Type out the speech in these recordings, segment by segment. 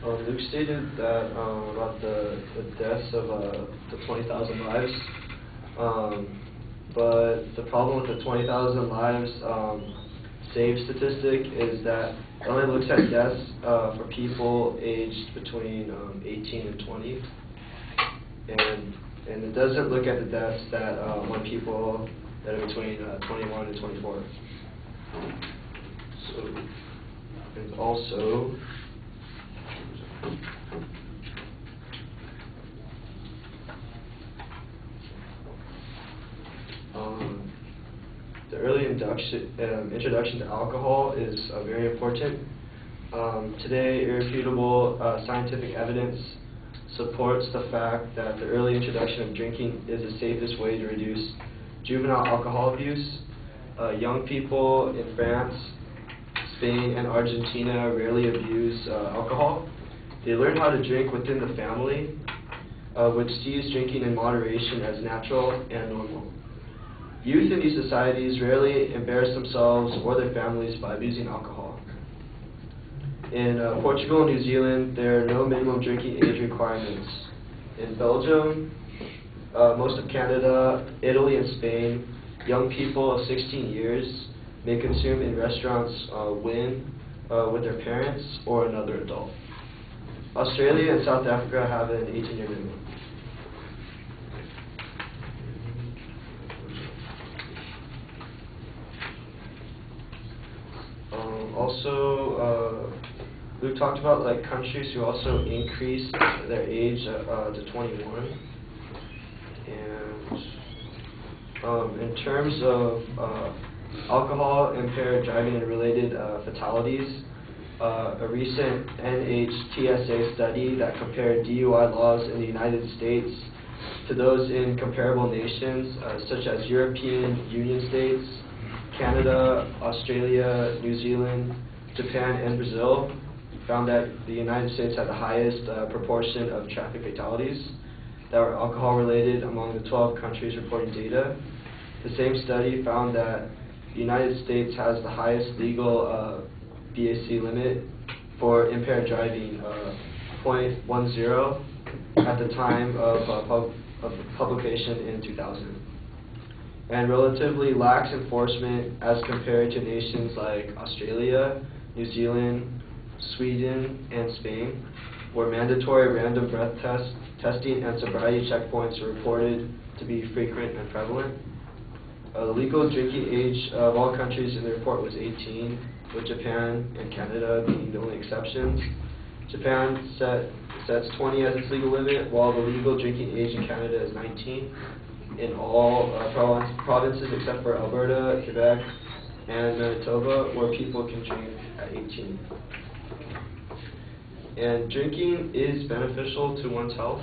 Luke stated that about the deaths of the 20,000 lives, but the problem with the 20,000 lives saved statistic is that it only looks at deaths for people aged between 18 and 20, and it doesn't look at the deaths that on people that are between 21 and 24. So, and also, the early introduction to alcohol is very important. Today, irrefutable scientific evidence supports the fact that the early introduction of drinking is the safest way to reduce juvenile alcohol abuse. Young people in France, Spain, and Argentina rarely abuse alcohol. They learn how to drink within the family, which sees drinking in moderation as natural and normal. Youth in these societies rarely embarrass themselves or their families by abusing alcohol. In Portugal and New Zealand, there are no minimum drinking age requirements. In Belgium, most of Canada, Italy, and Spain, young people of 16 years may consume in restaurants when with their parents or another adult. Australia and South Africa have an 18-year minimum. Also, Luke talked about like countries who also increased their age to 21. And in terms of alcohol impaired driving and related fatalities, a recent NHTSA study that compared DUI laws in the United States to those in comparable nations such as European Union states, Canada, Australia, New Zealand, Japan, and Brazil found that the United States had the highest proportion of traffic fatalities that were alcohol-related among the 12 countries reporting data. The same study found that the United States has the highest legal BAC limit for impaired driving, 0.10 at the time of publication in 2000. And relatively lax enforcement as compared to nations like Australia, New Zealand, Sweden, and Spain, where mandatory random breath testing and sobriety checkpoints are reported to be frequent and prevalent. The legal drinking age of all countries in the report was 18, with Japan and Canada being the only exceptions. Japan sets 20 as its legal limit, while the legal drinking age in Canada is 19 in all provinces except for Alberta, Quebec, and Manitoba, where people can drink at 18. And drinking is beneficial to one's health.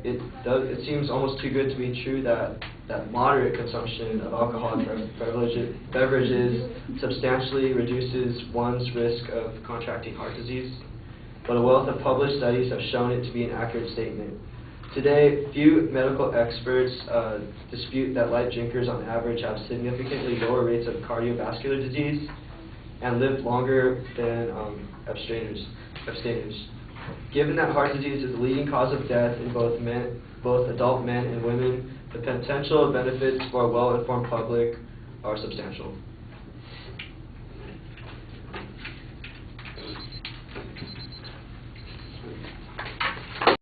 It seems almost too good to be true that moderate consumption of alcoholic beverages substantially reduces one's risk of contracting heart disease. But a wealth of published studies have shown it to be an accurate statement. Today, few medical experts dispute that light drinkers on average have significantly lower rates of cardiovascular disease and live longer than abstainers. Given that heart disease is the leading cause of death in both adult men and women, the potential benefits for a well-informed public are substantial.